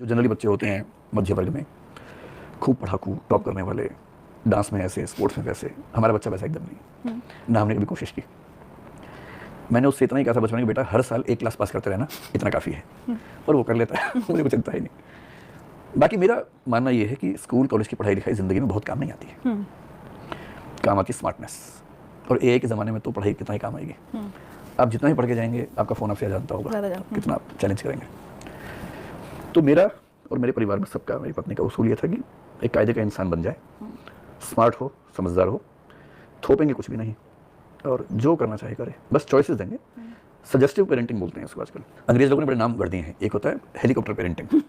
जो जनरली बच्चे होते हैं मध्य वर्ग में, खूब पढ़ाकू, टॉप करने वाले, डांस में ऐसे, स्पोर्ट्स में वैसे, हमारा बच्चा वैसा एकदम नहीं। ना हमने कभी कोशिश की। मैंने उससे इतना ही कहा था बचपन में, बेटा हर साल एक क्लास पास करते रहना, इतना काफ़ी है। और वो कर लेता है, मुझे कुछ चिंता ही नहीं। बाकी मेरा मानना ये है कि स्कूल कॉलेज की पढ़ाई लिखाई ज़िंदगी में बहुत काम नहीं आती है। काम आती है स्मार्टनेस। और एआई के ज़माने में तो पढ़ाई कितना ही काम आएगी। आप जितना ही पढ़ के जाएंगे, आपका फ़ोन आपसे जानता होगा, कितना आप चैलेंज करेंगे। तो मेरा और मेरे परिवार में सबका, मेरी पत्नी का उसूल ये था कि एक कायदे का इंसान बन जाए, स्मार्ट हो, समझदार हो, थोपेंगे कुछ भी नहीं, और जो करना चाहे करे, बस चॉइसेस देंगे। सजेस्टिव पेरेंटिंग बोलते हैं इसको आजकल। अंग्रेज लोगों ने बड़े नाम गढ़ दिए हैं। एक होता है हेलीकॉप्टर पेरेंटिंग,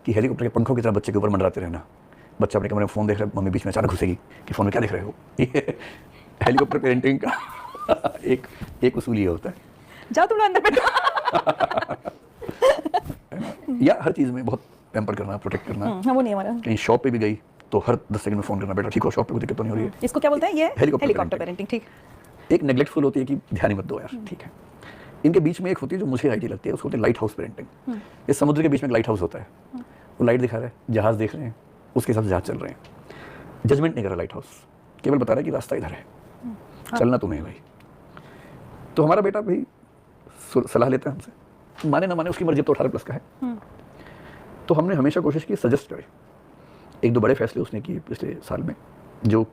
कि हेलीकॉप्टर के पंखों की तरह बच्चे के ऊपर मंडराते रहना। बच्चा अपने कमरे में फ़ोन देख रहा है, मम्मी बीच में अचानक घुसेगी कि फ़ोन में क्या देख रहे हो। ये हेलीकॉप्टर पेरेंटिंग का एक उसूल ये होता है। जाओ तुम लोग अंदर बैठो। या हर चीज़ में बहुत पैम्पर करना, प्रोटेक्ट करना। वो नहीं हमारा। कहीं शॉप पे भी गई तो हर 10 सेकंड में फ़ोन करना, बेटा ठीक हो, शॉप पे कोई दिक्कत तो नहीं हो रही है। इसको क्या बोलते हैं? ये हेलीकॉप्टर पेरेंटिंग। ठीक। एक नेग्लेक्टफुल होती है कि ध्यान ही मत दो यार, ठीक है। इनके बीच में एक होती है जो मुझे आईटी लगती है, उसको होती है लाइट हाउस पेरेंटिंग। इस समुद्र के बीच में एक लाइट हाउस होता है, वो लाइट दिखा रहा है, जहाज़ देख रहे हैं, उसके हिसाब से जहाज़ चल रहे हैं। जजमेंट नहीं कर रहा लाइट हाउस, केवल बता रहा है कि रास्ता इधर है, चलना तुम्हें भाई। तो हमारा बेटा भाई सलाह लेता है हमसे, माने ना माने उसकी मर्जी, तो 18+ का है। तो हमने हमेशा कोशिश की सजेस्ट करें। एक दो बड़े फैसले उसने किए पिछले साल में जो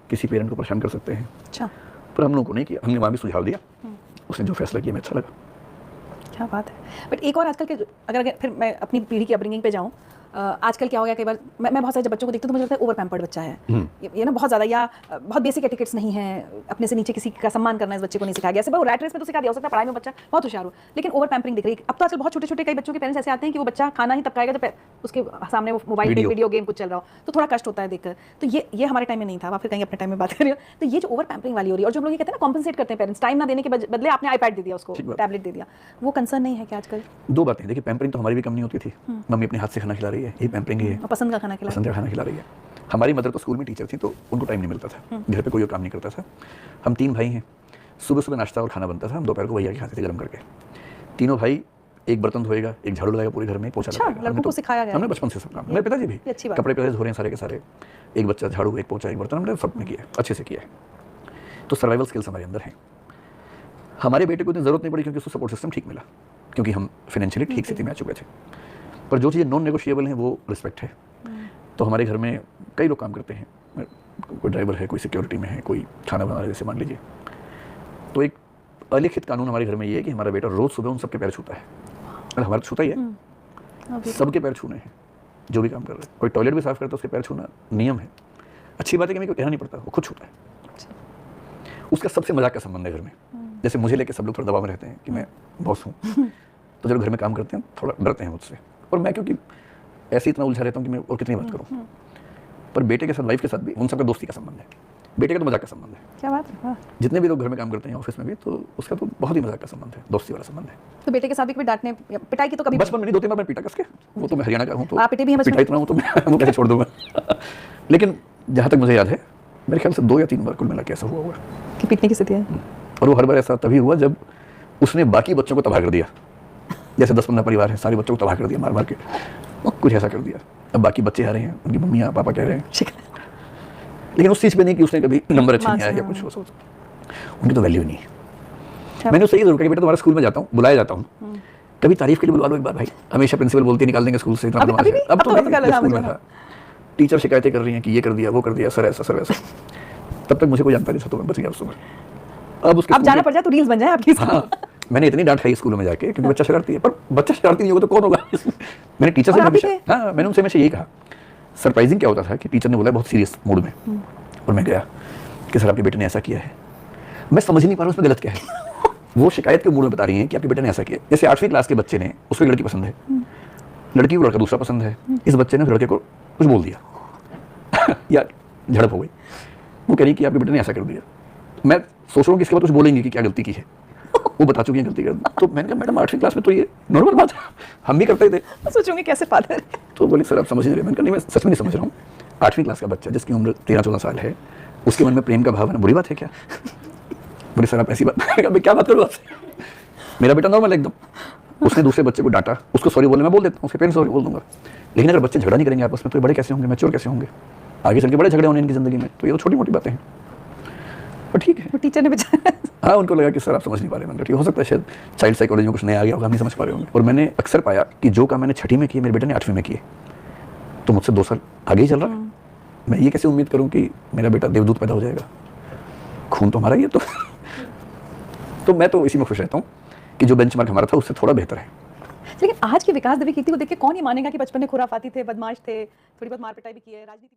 किसी पेरेंट को परेशान कर सकते हैं। अच्छा। पर हम लोगों को नहीं किया, हमने वहाँ भी सुझाव दिया। उसने जो फैसला किया, हमें अच्छा लगा। क्या बात है। बट एक और आजकल के, अगर फिर मैं अपनी पीढ़ी की अपब्रिंगिंग पे जाऊँ, आजकल क्या हो गया, कई बार मैं बहुत सारे जब बच्चों को देखती हूँ तो मुझे लगता है ओवर पैम्पर्ड बच्चा है। ये ना बहुत ज़्यादा, या बहुत बेसिक एटिकेट्स नहीं है, अपने से नीचे किसी का सम्मान करना इस बच्चे को नहीं सिखाया गया। ऐसे रैट रेस में तो सिखा दिया, हो सकता है पढ़ाई में बच्चा बहुत होशियार हो, लेकिन ओवर पैम्परिंग दिख रही है। अब तो आजकल बहुत छोटे छोटे कई बच्चों के पेरेंट्स ऐसे आते हैं कि वो बच्चा खाना ही तब खाएगा जब उसके सामने वो मोबाइल पे वीडियो गेम कुछ चल रहा हो, तो थोड़ा कष्ट होता है देखकर। तो ये हमारे टाइम में नहीं था, आप फिर कहीं अपने टाइम में बात कर रहे हो। तो ये जो ओवर पैम्परिंग वाली हो रही है, और जो हम लोग ये कहते हैं ना कॉम्पनसेट करते हैं पेरेंट्स, टाइम ना देने के बदले आपने आईपैड दे दिया उसको, टैबलेट दे दिया, वो कंसर्न नहीं है क्या आजकल? दो बातें, देखिए पैम्परिंग तो हमारी भी कम नहीं होती थी। मम्मी अपने हाथ से खाना खिला रही है, ये पैम्परिंग ही है। पसंद का खाना खिला रही है। हमारी मदर तो स्कूल में टीचर थी, तो उनको टाइम नहीं मिलता था, घर पे कोई और काम नहीं करता था। हम 3 भाई हैं, सुबह सुबह नाश्ता और खाना बनता था, हम दोपहर को भैया के खाते थे गर्म करके। तीनों भाई एक बर्तन धोएगा, एक झाड़ू लगाएगा, पूरे घर में पोछा लगाएगा। लड़कों को सिखाया गया, हमने बचपन से सब काम। मेरे पिताजी भी कपड़े पे धो रहे हैं सारे के सारे, एक बच्चा झाड़ू, एक पोछा, एक बर्तन, हमने सब ने किया, अच्छे से किया है। तो सर्वाइवल स्किल्स हमारे अंदर हैं। हमारे बेटे को इतनी जरूरत नहीं पड़ी क्योंकि उसको सपोर्ट सिस्टम ठीक मिला, क्योंकि हम फाइनेंशियली ठीक स्थिति में आ चुके थे। पर जो चीज़ें नॉन नेगोशिएबल हैं वो रिस्पेक्ट है। तो हमारे घर में कई लोग काम करते हैं, कोई ड्राइवर है, कोई सिक्योरिटी में है, कोई खाना बना रहा है, जैसे मान लीजिए। तो एक अलिखित कानून हमारे घर में ये है कि हमारा बेटा रोज़ सुबह उन सबके पैर छूता है। और हमारा छूता ही है, सबके पैर छूने हैं जो भी काम कर रहे हैं। कोई टॉयलेट भी साफ करता है, उसके पैर छूना नियम है। अच्छी बात है कि मेरे को कहना नहीं पड़ता, वो खुद छूता है। उसका सबसे मजाक का संबंध है घर में। जैसे मुझे लेकर सब लोग थोड़ा दबाव में रहते हैं कि मैं बॉस हूँ, तो जब घर में काम करते हैं थोड़ा डरते हैं मुझसे। और मैं क्योंकि ऐसे इतना उलझा रहता हूँ कि मैं और कितनी बात करूँ। पर बेटे के साथ, वाइफ के साथ भी उन सबका दोस्ती का संबंध है, बेटे का तो मजाक का संबंध है। क्या बात है। जितने भी लोग घर में काम करते हैं ऑफिस में भी, तो उसका तो बहुत ही मजाक का संबंध है, दोस्ती वाला संबंध है। तो बेटे के साथ भी कभी डांटने पिटाई की तो कभी? बचपन में नहीं, 2-3 बार मैं पीटा कसके, वो तो मैं हरियाणा का हूँ, तो आप पिटे भी हैं? पिटा इतना हूँ तो मैं वो कैसे छोड़ दूंगा। लेकिन जहाँ तक मुझे याद है, मेरे ख्याल से 2 या 3 बार कुल मिला के ऐसा हुआ होगा कि पीटने की स्थिति है। और वो हर बार ऐसा तभी हुआ जब उसने बाकी बच्चों को तबाह कर दिया। जैसे 10-15 परिवार है, सारे बच्चों को तबाह कर दिया, मार मार के कुछ ऐसा कर दिया। अब बाकी बच्चे आ रहे हैं, उनकी मम्मियाँ पापा कह रहे हैं, लेकिन उस चीज़ पे नहीं कि उसने कभी नंबर अच्छे नहीं आया या कुछ, सोच उनकी तो वैल्यू नहीं है। मैंने उससे ये जरूर कहा कि बेटा तुम्हारा स्कूल में जाता हूँ, बुलाया जाता हूँ, कभी तारीफ के लिए बुलवा लो एक बार भाई। हमेशा प्रिंसिपल बोलते निकाल देंगे स्कूल से, इतना अब तो स्कूल में था, टीचर शिकायतें कर रही हैं कि ये कर दिया, वो कर दिया, सर ऐसा, सर वैसा। तब तक मुझे कोई जानता नहीं था, तो मैं बच गया उस समय। अब उसके जाना पड़ जाए तो रील्स बन जाए आपकी। हाँ, मैंने इतनी डांट खाई स्कूलों में जाके, क्योंकि बच्चा शरारती है। पर बच्चा शरारती नहीं होगा तो कौन होगा? मैंने टीचर से हमेशा, हाँ, मैंने उनसे हमेशा यही कहा। सरप्राइजिंग क्या होता था कि टीचर ने बोला बहुत सीरियस मूड में, और मैं गया कि सर आपके बेटे ने ऐसा किया है। मैं समझ नहीं पा रहा उसमें गलत क्या है। वो शिकायत के मूड में बता रही हैं कि आपके बेटे ने ऐसा किया। जैसे 8वीं क्लास के बच्चे ने, उसको लड़की पसंद है, लड़की को लड़का दूसरा पसंद है, इस बच्चे ने लड़के को कुछ बोल दिया या झड़प हो गई। वो कह रही कि आपके बेटे ने ऐसा कर दिया। मैं सोच रहा हूँ कि इसके बाद कुछ बोलेंगे कि क्या गलती की है, वो बता चुकी है गलती कर। तो मैंने कहा मैडम 8वीं क्लास में तो ये नॉर्मल बात है, हम भी करते थे। सोचूंगे कैसे फादर। तो बोली सर आप समझ नहीं रहे। मैंने कहा नहीं, मैं सच में नहीं समझ रहा हूँ। 8वीं क्लास का बच्चा जिसकी उम्र 13-14 साल है, उसके मन में प्रेम का भाव है, बुरी बात है क्या? बोले सर आप ऐसी बात, मैं क्या बात करूँ आपसे, मेरा बेटा नॉर्मल है एकदम। उसने दूसरे बच्चे को डांटा, उसको सॉरी बोलने मैं बोल देता हूँ, उसके पेरेंट्स सॉरी बोल दूंगा। लेकिन अगर बच्चे झगड़ा नहीं करेंगे आपस में तो ये बड़े कैसे होंगे, मैच्योर कैसे होंगे, आगे चल के बड़े झगड़े होने इनकी ज़िंदगी में। तो ये तो छोटी मोटी बातें हैं, पर ठीक है। वो टीचर ने बेचारा हाँ, उनको लगा कि सर आप समझ नहीं पा रहे। मैंने कहा ठीक हो सकता है, शायद चाइल्ड साइकोलॉजी में कुछ नया आ गया होगा, हम नहीं समझ पा रहे होंगे। और मैंने अक्सर पाया कि जो काम मैंने 6वीं में किए मेरे बेटे ने 8वीं में किए, तो मुझसे 2 साल आगे ही चल रहा है। मैं ये कैसे उम्मीद करूँ कि मेरा बेटा देवदूत पैदा हो जाएगा, खून तो हमारा ही है। तो मैं तो इसी में खुश रहता हूँ कि जो बेंचमार्क हमारा था उससे थोड़ा बेहतर है। लेकिन आज की विकास दुबे कीर्ति को देख के कौन ये मानेगा कि बचपन में खुराफाती थे, बदमाश थे, थोड़ी बहुत मार पिटाई भी की है, राजनीति